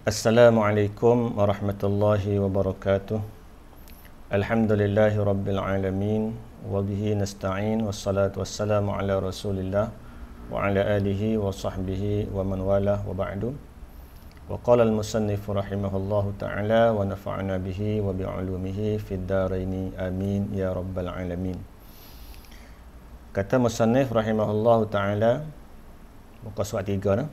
Assalamualaikum warahmatullahi wabarakatuh. Alhamdulillahi rabbil alamin wa bihi nasta'in wassalatu wassalamu ala Rasulillah wa ala alihi wa sahbihi wa man walah wa ba'du. Wa qala al-musannif rahimahullahu ta'ala wa nafa'ana bihi wa bi'ulumihi fid daraini amin ya rabbal alamin. Kata musannif rahimahullahu ta'ala, muka surat 3 dah.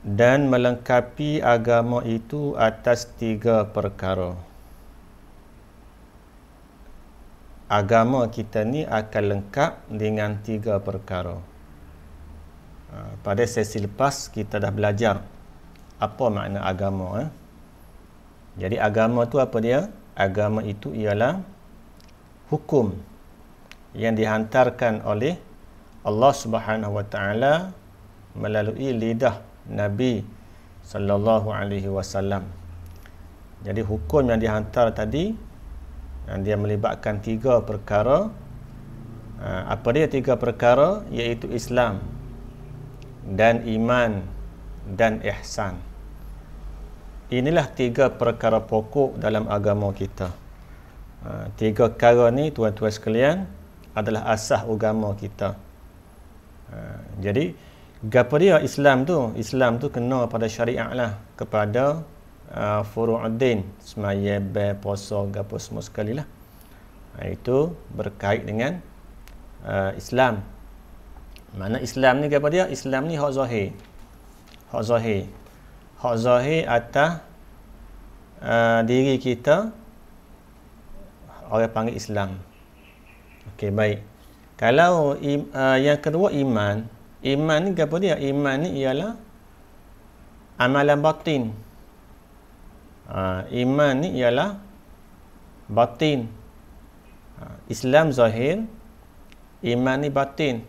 Dan melengkapi agama itu atas 3 perkara. Agama kita ni akan lengkap dengan 3 perkara. Pada sesi lepas kita dah belajar apa makna agama. Jadi agama tu apa dia? Agama itu ialah hukum yang dihantarkan oleh Allah Subhanahu Wa Taala melalui lidah Nabi sallallahu alaihi wasallam. Jadi hukum yang dihantar tadi, yang dia melibatkan 3 perkara. Apa dia 3 perkara? Iaitu Islam dan iman dan ihsan. Inilah 3 perkara pokok dalam agama kita. 3 perkara ni tuan-tuan sekalian adalah asas agama kita. Jadi gapo dia Islam tu? Islam tu kena pada syariat lah, kepada furu'uddin, semaya, puasa, gapo semua sekali lah. Itu berkait dengan Islam. Mana Islam ni gapo dia? Islam ni hak zahir. Hak zahir. Hak zahir atas diri kita, orang panggil Islam. Okey, baik. Kalau yang kedua iman. Iman ni apa dia? Iman ni ialah amalan batin. Iman ni ialah batin. Islam zahir, iman ni batin.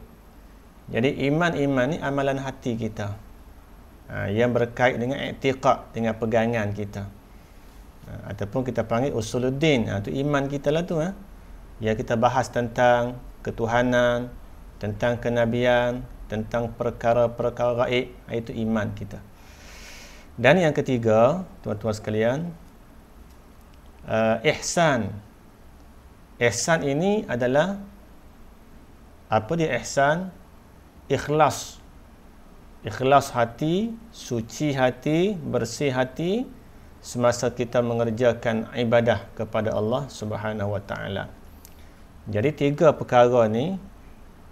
Jadi iman ni amalan hati kita, yang berkait dengan i'tiqad, dengan pegangan kita, ataupun kita panggil usuluddin. Itu iman kita lah tu. Yang kita bahas tentang ketuhanan, tentang kenabian, tentang perkara-perkara gaib. Itu iman kita. Dan yang ketiga, tuan-tuan sekalian, ihsan. Ihsan ini adalah apa dia ihsan? Ikhlas. Ikhlas hati, suci hati, bersih hati semasa kita mengerjakan ibadah kepada Allah Subhanahu Wa Taala. Jadi 3 perkara ni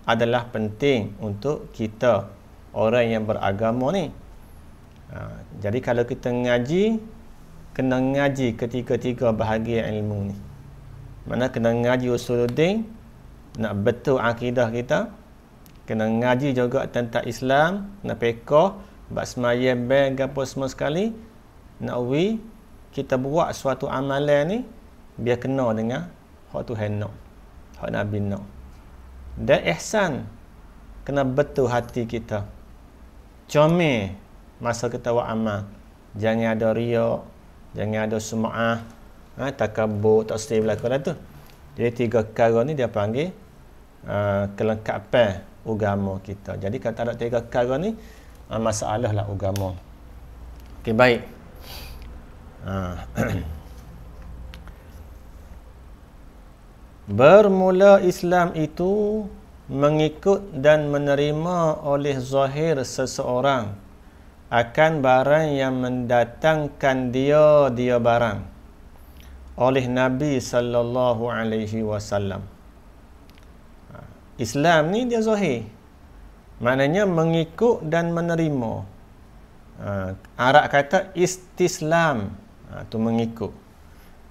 adalah penting untuk kita, orang yang beragama ni. Jadi kalau kita ngaji, kena ngaji ketiga-tiga bahagian ilmu ni. Mana kena ngaji usuluddin, nak betul akidah kita. Kena ngaji juga tentang Islam, nak pekoh, bab semayang, gapo semua sekali. Nak kita buat suatu amalan ni biar kena dengan hak Tuhan nak, hak Nabi nak. Dan ihsan, kena betul hati kita, comel masa kita buat amal. Jangan ada riak, jangan ada sum'ah, takabur, tak sedih belakang tu. Jadi 3 perkara ni dia panggil kelengkapan agama kita. Jadi kalau tak ada 3 perkara ni, masalah lah agama. Okey, baik. Bermula Islam itu mengikut dan menerima oleh zahir seseorang akan barang yang mendatangkan dia barang oleh Nabi sallallahu alaihi wasallam. Islam ni dia zahir. Maknanya mengikut dan menerima. Arab kata istislam. Tu mengikut.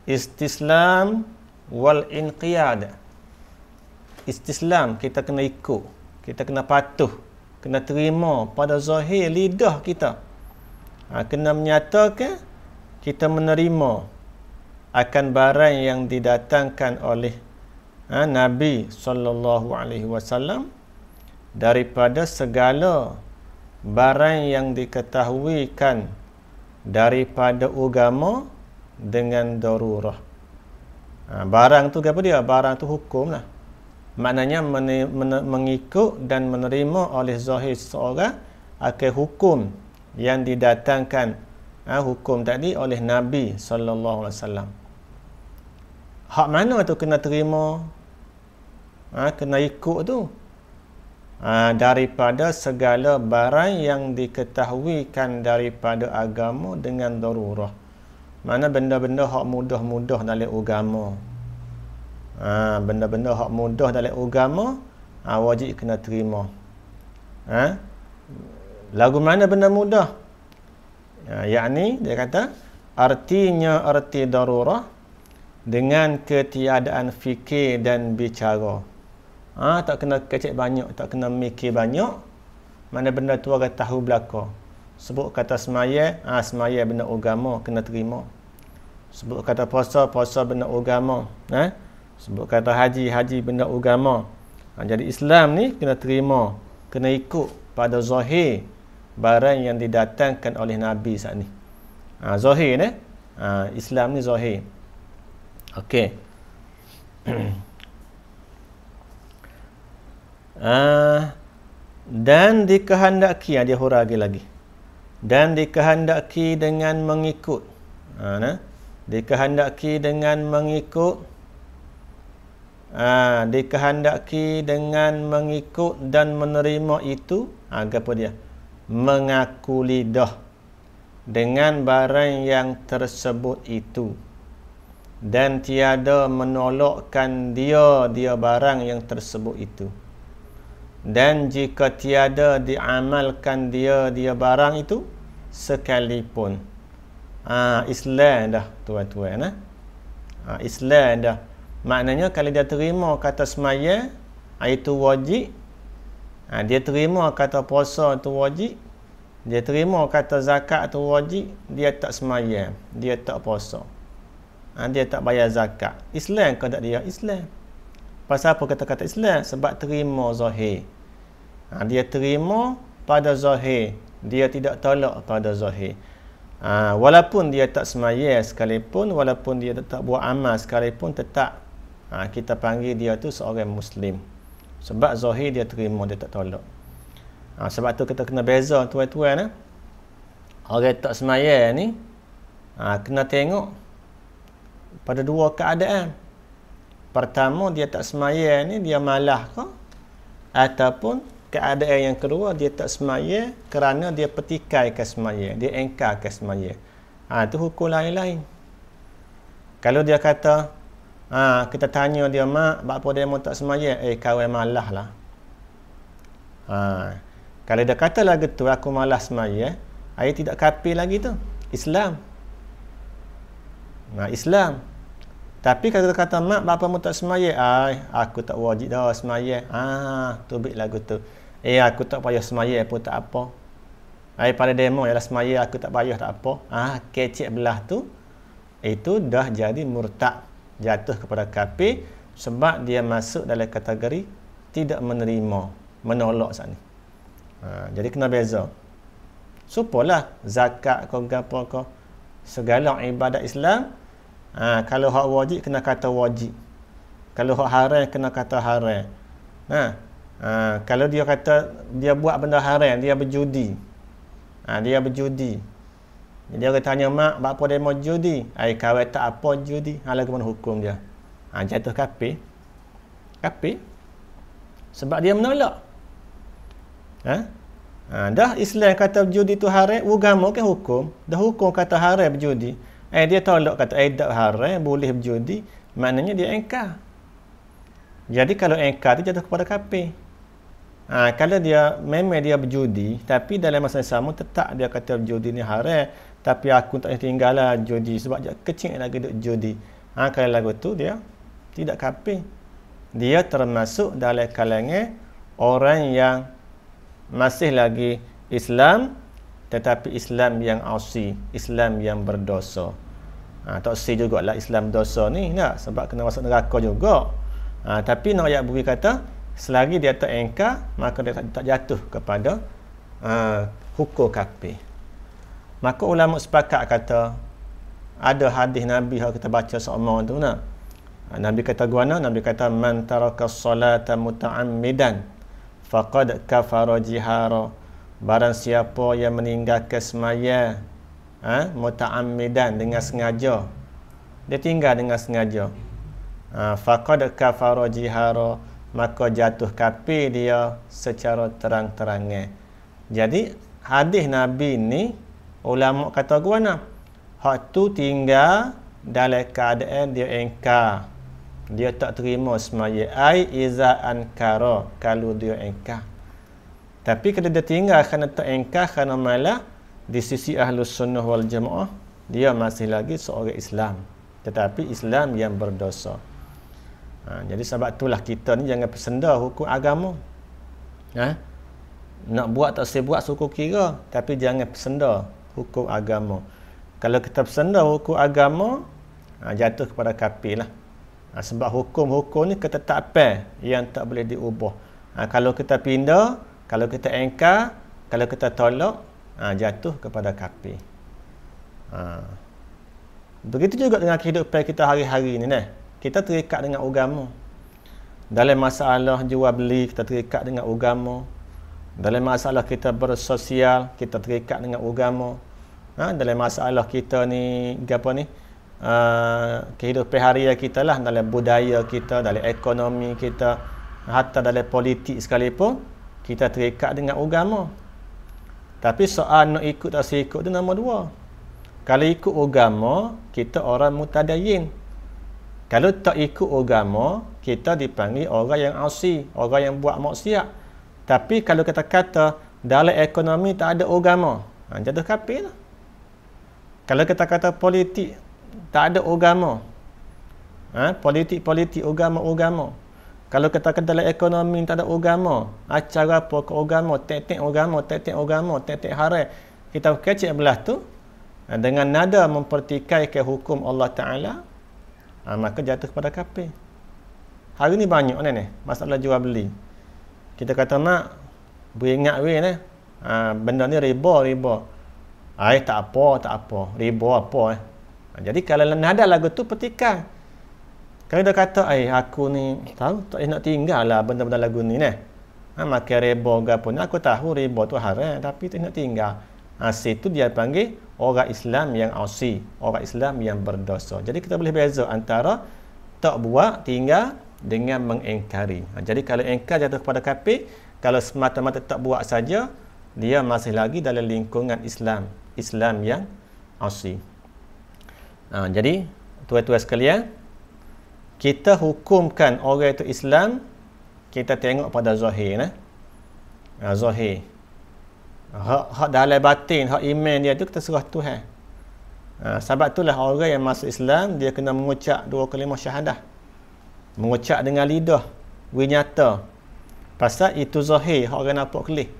Istislam wal inqiyad. Istislam, kita kena ikut, kita kena patuh, kena terima pada zahir lidah kita. Kena menyatakan kita menerima akan barang yang didatangkan oleh Nabi sallallahu alaihi wasallam daripada segala barang yang diketahuikan daripada agama dengan darurah. Barang tu apa dia? Barang tu hukum lah. Maknanya mengikut dan menerima oleh zahir seseorang akan hukum yang didatangkan hukum tadi oleh Nabi sallallahu alaihi wasallam. Hak mana tu kena terima? Kena ikut tu. Daripada segala barang yang diketahuikan daripada agama dengan darurah. Mana benda-benda hak mudah-mudah dalam agama. Benda-benda hak mudah dalam agama, wajib kena terima. Lagu mana benda mudah? Yakni dia kata artinya arti darurah dengan ketiadaan fikir dan bicara. Tak kena kecek banyak, tak kena mikir banyak. Mana benda tu orang tahu belaka. Sebut kata semaya, semaya benda agama kena terima. Sebut kata puasa, puasa benda agama. Sebut kata haji, haji benda agama. Jadi Islam ni kena terima, kena ikut pada zahir barang yang didatangkan oleh Nabi saat ni. Zahir ni, Islam ni zahir. Okey. Dan dikehendaki, dia huragi lagi. Dan dikehendaki dengan mengikut. Dikehendaki dengan mengikut. Dikehendaki dengan mengikut dan menerima itu. Apa dia? Mengaku lidah dengan barang yang tersebut itu. Dan tiada menolakkan dia barang yang tersebut itu. Dan jika tiada diamalkan dia barang itu sekalipun. Islam dah tuan-tuan. Islam dah. Maknanya kalau dia terima kata semaya, itu wajib. Dia terima kata puasa itu wajib. Dia terima kata zakat itu wajib. Dia tak semaya, dia tak puasa. Dia tak bayar zakat. Islam ke tak dia? Islam. Pasal apa kata-kata Islam? Sebab terima zahir. Dia terima pada zahir. Dia tidak tolak pada zahir. Walaupun dia tak semaya sekalipun, walaupun dia tak buat amal sekalipun, tetap kita panggil dia tu seorang Muslim. Sebab zahir dia terima, dia tak tolak. Sebab tu kita kena beza tuan-tuan. Orang tak semaya ni kena tengok pada dua keadaan. Pertama, dia tak semaya ni dia malah ke? Ataupun keadaan yang kedua, dia tak semaya kerana dia petikaikan semaya, dia engkarkan semaya. Itu hukum lain-lain. Kalau dia kata, kita tanya dia, mak, apa dia mau tak semaya? Kawan malah lah. Kalau dia kata lagi tu, aku malas semaya, ayat tidak kafir lagi tu. Islam. Islam. Tapi kalau dia kata, mak, bapa mu tak semaya, aku tak wajib dah semaya. Tu bit lagu tu. Aku tak payah semaya pun tak apa. Pada demo ialah semaya, aku tak payah tak apa. Kecek belah tu, itu dah jadi murtad, jatuh kepada kafir, sebab dia masuk dalam kategori tidak menerima, menolak saat ni. Jadi kena beza. Supalah zakat kau gapo kau, segala ibadat Islam, kalau hak wajib kena kata wajib. Kalau hak haram kena kata haram. Kalau dia kata dia buat benda haram, dia berjudi. Dia berjudi. Dia orang tanya, mak, apa dia mau judi? Kawan tak apa judi. Lagu mana hukum dia? Jatuh kafir. Kafir. Sebab dia menolak. Dah Islam kata judi tu haram, agama kan hukum. Dah hukum kata haram berjudi. Dia tolak kata tak haram, boleh berjudi. Maknanya dia engkar. Jadi kalau engkar tu jatuh kepada kafir. Kalau dia memang dia berjudi, tapi dalam masa yang sama tetap dia kata judi ni haram, tapi aku tak tinggal lah judi sebab dia kecil lagi duk judi. Kalau lagu tu dia tidak kafir. Dia termasuk dalam kalangan orang yang masih lagi Islam, tetapi Islam yang asi, Islam yang berdosa. Tak si jugalah Islam dosa ni, sebab kena masuk neraka juga. Tapi nak ayat bumi kata, selagi dia tak engkar, maka dia tak jatuh kepada hukum kafir. Maka ulama sepakat kata, ada hadis Nabi yang kita baca sama tu Nabi kata guana, Nabi kata man taraka salata muta'ammidan faqad kafara jihara barang siapa yang meninggalkan semaya muta'ammidan, dengan sengaja, dia tinggal dengan sengaja, faqad kafara jihara, maka jatuh kafir dia secara terang-terangan. Jadi hadis Nabi ni ulama kata guna hak tu tinggal dalam keadaan dia engkar, dia tak terima semaya, ai iza ankara, kalau dia engkar. Tapi kalau dia tinggal kerana tak engkar, kerana malah, di sisi Ahlus Sunnah wal Jamaah, dia masih lagi seorang Islam, tetapi Islam yang berdosa. Jadi sebab itulah kita ni jangan persenda hukum agama. Nak buat tak saya buat suku kira, tapi jangan persenda hukum agama. Kalau kita persenda hukum agama, jatuh kepada kafir lah. Sebab hukum-hukum ni ketetapan yang tak boleh diubah. Kalau kita pindah, kalau kita engkar, kalau kita tolak, jatuh kepada kafir. Begitu juga dengan kehidupan kita hari-hari ni. Kita terikat dengan agama. Dalam masalah jual beli, kita terikat dengan agama. Dalam masalah kita bersosial, kita terikat dengan agama. Dalam masalah kita ni, kehidupan harian kita lah, dalam budaya kita, dalam ekonomi kita, hatta dalam politik sekalipun, kita terikat dengan agama. Tapi soal nak ikut tak ikut tu nombor dua. Kalau ikut agama, kita orang mutadayin. Kalau tak ikut agama, kita dipanggil orang yang asi, orang yang buat maksiat. Tapi kalau kita kata dalam ekonomi tak ada agama, jatuh kafir lah. Kalau kita kata politik tak ada agama, politik agama. Kalau kita kata dalam ekonomi tak ada agama, acara apa ke agama, teknik agama, teknik haram, kita kecek belah tu dengan nada mempertikaikan hukum Allah Ta'ala, maka jatuh kepada kafir. Hari ni banyak ni masalah jual beli. Kita kata nak beringat benda ni riba. Tak apa. Riba apa Jadi kalau nada lagu tu petikai. Kalau dia kata, aku ni tahu tak nak tinggal lah benda-benda lagu ni makan riba ke apa ni, aku tahu riba tu haram, tapi tak nak tinggal. Situ dia panggil orang Islam yang asi, orang Islam yang berdosa. Jadi kita boleh beza antara tak buat, tinggal dengan mengingkari. Jadi kalau engkar jatuh kepada kafir, kalau semata-mata tak buat saja, dia masih lagi dalam lingkungan Islam, Islam yang asi. Jadi tuan-tuan sekalian, kita hukumkan orang itu Islam, kita tengok pada zahir. Zahir. Hak dalam batin, hak iman dia tu kita serah Tuhan. Sebab itulah orang yang masuk Islam, dia kena mengucap 2 kalimah syahadah. Mengucap dengan lidah, nyata. Pasal itu zahir, hak orang nampak kelih.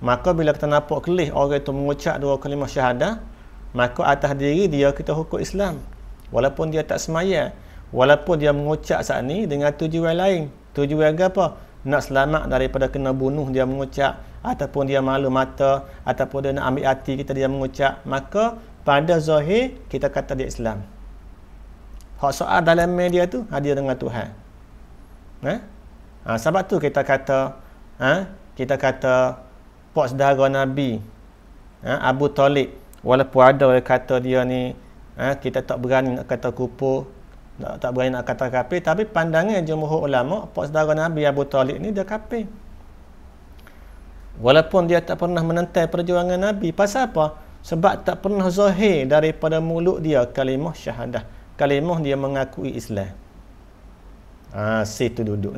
Maka bila kita nampak kelih orang itu mengucap 2 kalimah syahadah, maka atas diri dia kita hukum Islam. Walaupun dia tak semaya, walaupun dia mengucap saat ni dengan tujuan lain. Tujuan apa? Nak selamat daripada kena bunuh dia mengucap, ataupun dia malu mata, ataupun dia nak ambil hati kita dia mengucap, maka pada zahir kita kata dia Islam. Hak soal dalam media tu hadir dengan Tuhan. Sebab tu kita kata pak saudara Nabi Abu Talib, walaupun ada orang kata dia ni kita tak berani nak kata kufur, tak berani nak kata kafir, tapi pandangan jumhur ulama, pak saudara Nabi Abu Talib ni dia kafir. Walaupun dia tak pernah menentang perjuangan Nabi. Pasal apa? Sebab tak pernah zahir daripada mulut dia kalimah syahadah, kalimah dia mengakui Islam. Situ duduk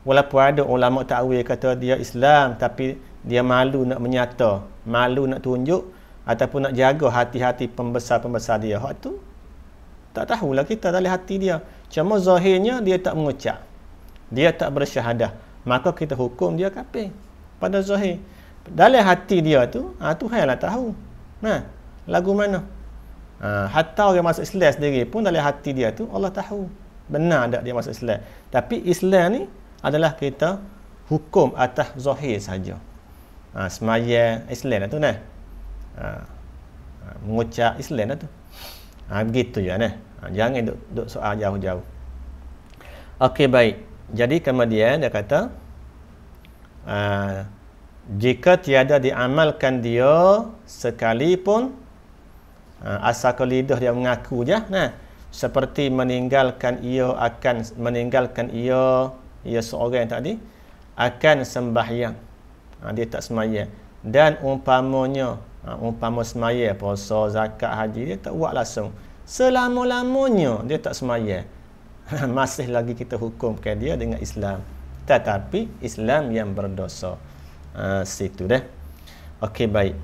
Walaupun ada ulama takwil kata dia Islam, tapi dia malu nak menyata, malu nak tunjuk, ataupun nak jaga hati-hati pembesar-pembesar dia. Hak tu tak tahulah kita dalam hati dia. Cuma zahirnya dia tak mengucap, dia tak bersyahadah, maka kita hukum dia kafir pada zahir. Dalam hati dia tu Tuhanlah tahu lagu mana. Hatta orang masuk Islam sendiri pun dalam hati dia tu Allah tahu benar tak dia masuk Islam. Tapi Islam ni adalah kita hukum atas zahir saja. Semaya Islam tu mengucap Islam tu. Begitu je jangan duk soal jauh-jauh. Okey, baik. Jadi kemudian dia kata jika tiada diamalkan dia sekalipun, asal lidah dia mengaku je, nah, seperti meninggalkan ia seorang tadi akan sembahyang, dia tak sembahyang, dan umpamanya umpama sembahyang, puasa, zakat, haji, dia tak buat langsung selama-lamanya, dia tak sembahyang, masih lagi kita hukumkan dia dengan Islam, tetapi Islam yang berdosa. Situ dah. Okey, baik.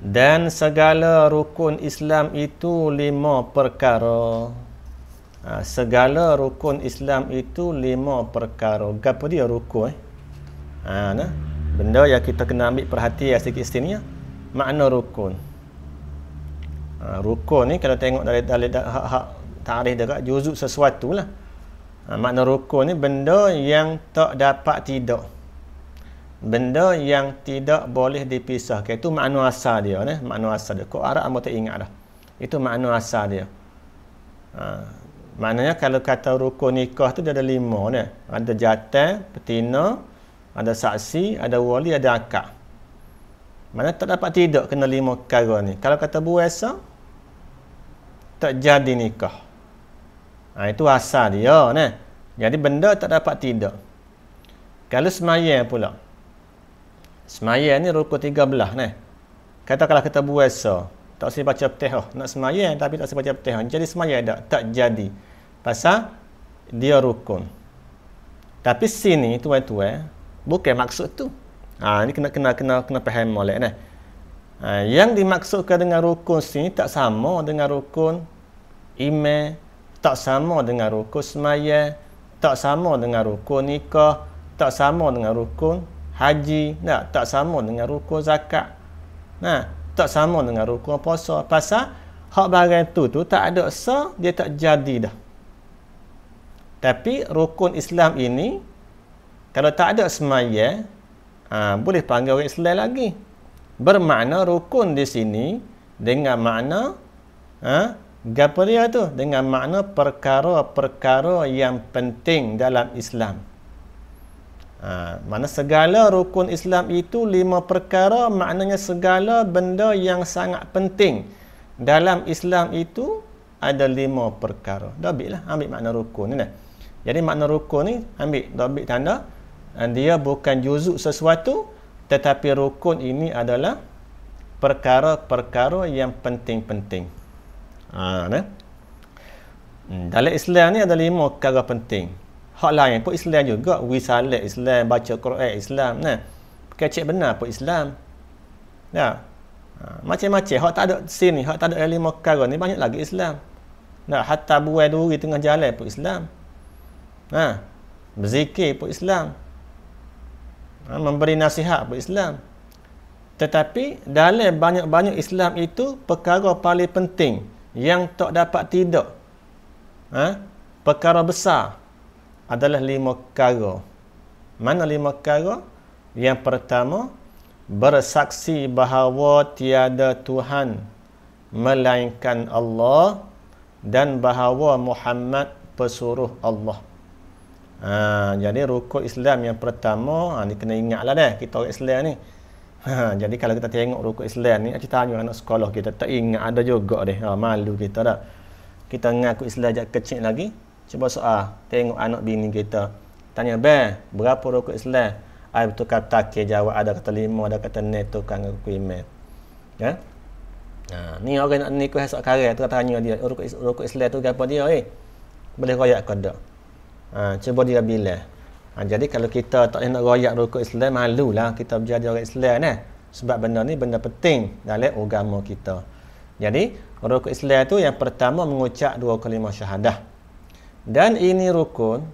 Dan segala rukun Islam itu 5 perkara. Segala rukun Islam itu 5 perkara. Gapo dia rukun? Nah, benda yang kita kena ambil perhatian sikit sini, makna rukun. Rukun ni kalau tengok dari tarikh dekat juzuk sesuatu lah. Makna rukun ni benda yang tak dapat tidak. Benda yang tidak boleh dipisahkan. Itu makna asal dia, nah, makna asal dia. Kok Arab amu tak ingat dah. Itu makna asal dia. Maknanya kalau kata rukun nikah tu dia ada 5, nah. Ada jantan, betina, ada saksi, ada wali, ada akad. Mana tak dapat tidak kena 5 perkara ni. Kalau kata buasa tak jadi nikah. Itu asal dia, nah. Jadi benda tak dapat tidak. Kalau sembahyang pula. Sembahyang ni rukun 13, nah. Katakanlah kita puasa, tak usah baca Fatihah, nak sembahyang tapi tak usah baca Fatihah. Jadi sembahyang tak jadi. Pasal dia rukun. Tapi sini tuan-tuan, bukan maksud tu. Ini kena faham molek, nah. Yang dimaksudkan dengan rukun sini tak sama dengan rukun iman, tak sama dengan rukun sembahyang, tak sama dengan rukun nikah, tak sama dengan rukun haji, tak sama dengan rukun zakat, tak sama dengan rukun puasa. Pasal hak barang tu tak ada sah, dia tak jadi dah. Tapi rukun Islam ini kalau tak ada sembahyang, boleh panggil orang Islam lagi. Bermakna rukun di sini dengan makna gapo dia tu? Dengan makna perkara-perkara yang penting dalam Islam. Mana segala rukun Islam itu 5 perkara, maknanya segala benda yang sangat penting dalam Islam itu ada 5 perkara. Dah ambil makna rukun ni. Jadi makna rukun ni ambil tanda dia bukan juzuk sesuatu, tetapi rukun ini adalah perkara-perkara yang penting-penting. Dalam Islam ni ada 5 perkara penting. Hak lain pun Islam juga, wisalat Islam, baca Quran Islam, kecek benar pun Islam. Macam-macam hak tak ada sini, hak tak ada 5 perkara ni banyak lagi Islam. Hatta buai duri tengah jalan pun Islam. Berzikir pun Islam. Memberi nasihat pun Islam. Tetapi dalam banyak-banyak Islam itu perkara paling penting yang tak dapat tidak, perkara besar adalah 5 perkara. Mana 5 perkara? Yang pertama, bersaksi bahawa tiada Tuhan melainkan Allah dan bahawa Muhammad pesuruh Allah. Jadi rukun Islam yang pertama, ni kena ingatlah dah kita orang Islam ni. Jadi kalau kita tengok rukun Islam ni, kita tanya anak sekolah kita tak ingat ada juga deh. Malu kita dah. Kita ngaku Islam sejak kecil lagi. Cuba soal, tengok anak bini kita. Tanya, berapa rukun Islam? Betul kata ke jawab, ada kata 5, ada kata 6, tu kan aku email. Ni orang nak nikah esok karya tu tanya dia, rukun Islam tu apa dia? Boleh royak ke tak? Cuba dia bilang. Jadi kalau kita tak nak royak rukun Islam, malulah kita berjadi orang Islam sebab benda ni benda penting dalam agama kita. Jadi rukun Islam tu yang pertama mengucap 2 kalimah syahadah. Dan ini rukun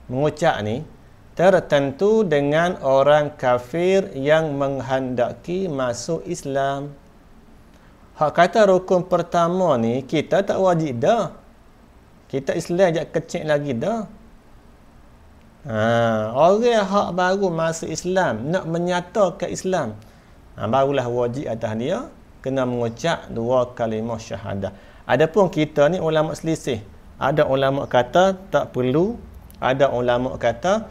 mengucap ni tertentu dengan orang kafir yang menghendaki masuk Islam. Hak kata rukun pertama ni kita tak wajib dah. Kita Islam sejak kecil lagi dah. Orang hak baru masuk Islam, nak menyatakan Islam, barulah wajib atas dia kena mengucap 2 kalimah syahadah. Adapun kita ni ulama selisih. Ada ulama kata tak perlu, ada ulama kata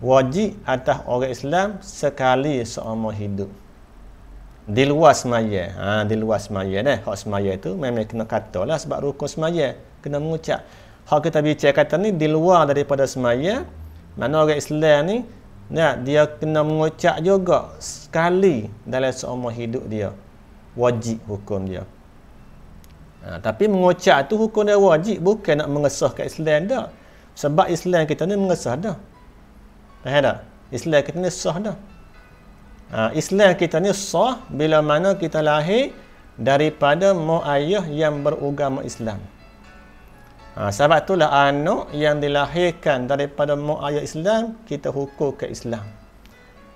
wajib atas orang Islam sekali seumur hidup. Di luar semaya. Di luar semaya dah. Hak semaya tu memang kena kata lah sebab rukun semaya. Kena mengucap. Hak kita bicara kata ni di luar daripada semaya. Mana orang Islam ni, dia kena mengucap juga sekali dalam seumur hidup dia. Wajib hukum dia. Tapi mengucap tu hukum dia wajib. Bukan nak mengesahkan Islam dah. Sebab Islam kita ni mengesah dah. Faham tak? Islam kita ni sah dah. Islam kita ni sah bila mana kita lahir daripada mak ayah yang beragama Islam. Sebab itulah anak yang dilahirkan daripada mak ayah Islam, kita hukum ke Islam.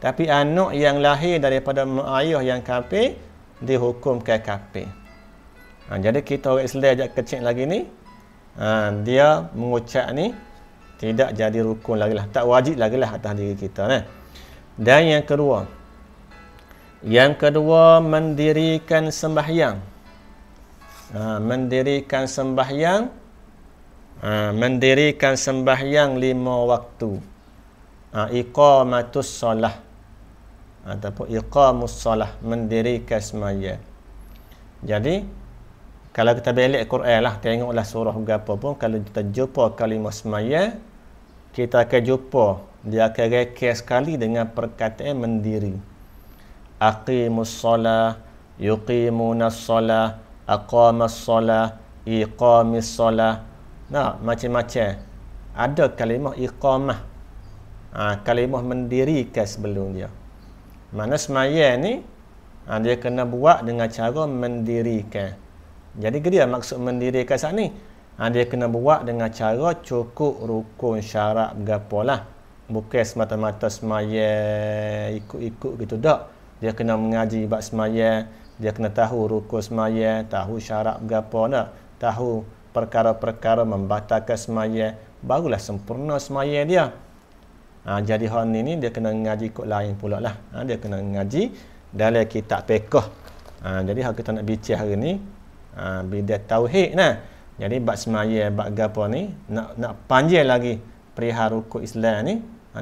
Tapi anak yang lahir daripada mak ayah yang kafir, dihukum ke kafir. Jadi kita orang Islam sejak kecil lagi ni, dia mengucap ni tidak jadi rukun lagi lah, tak wajib lagi lah atas diri kita. Dan yang kedua, mendirikan sembahyang. Mendirikan sembahyang 5 waktu. Iqamatus solah ataupun iqamus solah, mendirikan sembahyang. Jadi kalau kita balik Quran lah, tengoklah surah berapa pun, kalau kita jumpa kalimah sembahyang, kita akan jumpa dia akan rekeh sekali dengan perkataan mendiri. Aqimus solah, yuqimunas solah, aqamas solah, iqamis solah. Macam-macam. Ada kalimah iqamah. Kalimah mendirikan sebelum dia. Mana sembahyang ni, dia kena buat dengan cara mendirikan. Jadi dia maksud mendirikan saat ni, dia kena buat dengan cara cukup rukun syarat bergapalah. Bukan semata-mata sembahyang ikut-ikut gitu tak. Dia kena mengaji bab sembahyang, dia kena tahu rukun sembahyang, tahu syarat berapa nak, tahu perkara-perkara membatalkan sembahyang, barulah sempurna sembahyang dia. Jadi hal ni dia kena ngaji ikut lain pula lah. Dia kena ngaji dalam kitab fiqh. Jadi hal kita nak bincang hari ni bidat tauhid nah. Jadi bab sembahyang, bab gapo ni nak panjang lagi perihal rukun Islam ni,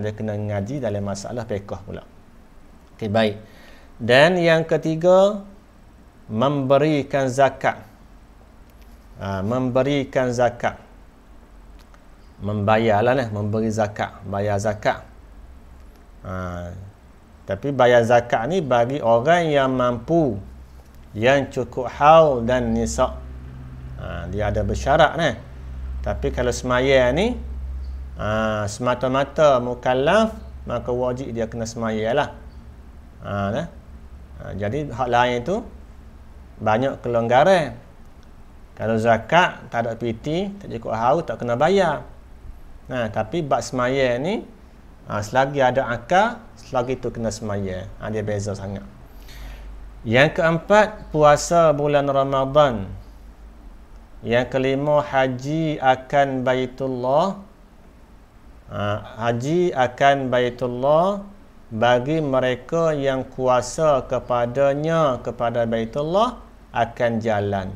dia kena ngaji dalam masalah fiqh pula. Okey, baik. Dan yang ketiga, memberikan zakat. Memberikan zakat. Membayarlah memberi zakat, bayar zakat. Tapi bayar zakat ni bagi orang yang mampu, yang cukup haul dan nisab. Dia ada bersyarat ni. Tapi kalau sembahyang ni semata-mata mukallaf, maka wajib dia kena sembahyang lah. Jadi hak lain tu banyak kelonggaran. Kalau zakat tak ada piti, tak cukup haul, tak kena bayar. Tapi bab sembahyang ni selagi ada akal, selagi tu kena sembahyang. Dia beza sangat. Yang keempat, puasa bulan Ramadan. Yang kelima, haji akan Baitullah. Haji akan Baitullah bagi mereka yang kuasa kepadanya, kepada Baitullah, akan jalan,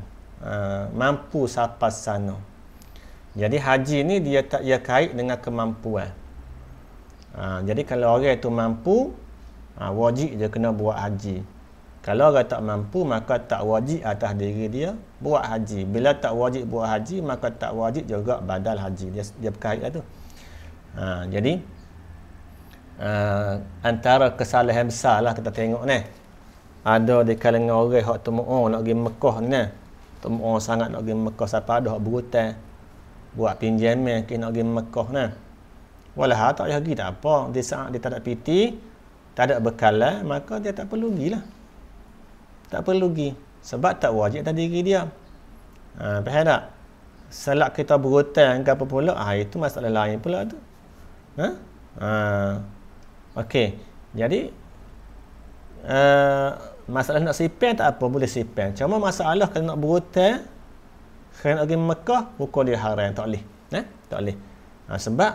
mampu sampai sana. Jadi haji ni dia kait dengan kemampuan. Jadi kalau orang itu mampu, wajib dia kena buat haji. Kalau orang tak mampu, maka tak wajib atas diri dia buat haji. Bila tak wajib buat haji, maka tak wajib juga badal haji. Dia berkait lah tu. Jadi antara kesalahan besar lah kita tengok ni, ada di kalangan orang hak tumu'un nak pergi Mekah ni, tumu'un sangat nak pergi Mekah, siapa ada hak berhutang buat pinjaman nak pergi Mekah ni, walah tak payah pergi, tak apa. Di saat dia tak ada piti, tak ada bekalan, maka dia tak perlu pergi lah. Tak perlu pergi sebab tak wajib atas diri dia. Faham tak? Selak kita berhutang ke apa pula, itu masalah lain pula tu. Okey, jadi masalah nak sipan tak apa, boleh sipan. Cuma masalah kalau nak berhutang, kalau nak pergi Mekah, hukum dia haram, tak boleh. Tak boleh. Sebab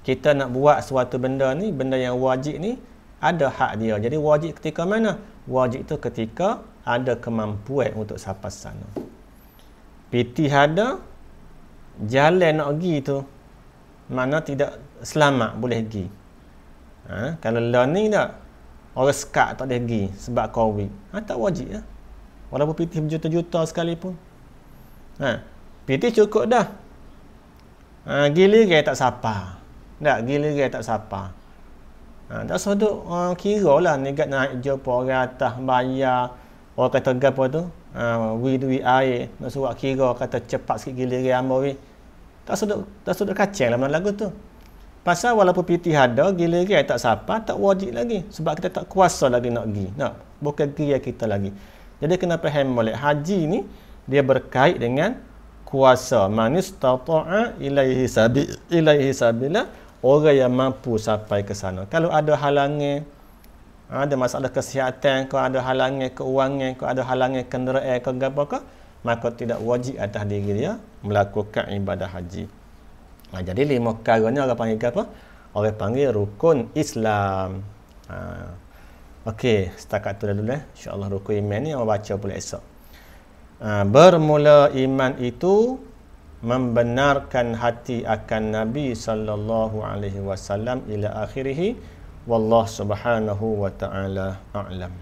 kita nak buat suatu benda ni, benda yang wajib ni, ada hak dia. Jadi wajib ketika mana? Wajib tu ketika ada kemampuan untuk sampai sana. Piti ada, jalan nak pergi tu, mana tidak selamat boleh pergi. Kalau lah ni tak, orang sekat tak boleh pergi sebab COVID. Tak wajib lah. Walaupun PT berjuta-juta sekalipun. PT cukup dah. Giliran tak sapa. Tak, giliran tak sapa. Tak sodok kira lah negat nak jumpa orang atas bayar. Orang kata gapo tu? Duit air. Nak suruh kira kata cepat sikit giliran ambo we. Tak sodok kacang lah mana lagu tu. Pasal walaupun PT ada, giliran tak sapa, tak wajib lagi. Sebab kita tak kuasa lagi nak pergi. Bukan kira kita lagi. Jadi kena faham molek haji ni dia berkait dengan kuasa. Man istata'a ilaihi sabila, orang yang mampu sampai ke sana. Kalau ada halangan, ada masalah kesihatan, kalau ada halangan keuangan, kalau ada halangan kenderaan ke apa ke, maka tidak wajib atas diri dia melakukan ibadah haji. Jadi 5 perkara ni orang panggil apa? Orang panggil rukun Islam. Okey, setakat tu dulu insya-Allah rukun iman ni orang baca pula esok. Bermula iman itu membenarkan hati akan Nabi sallallahu alaihi wasallam ila akhirih. Wallahu subhanahu wa ta'ala a'lam.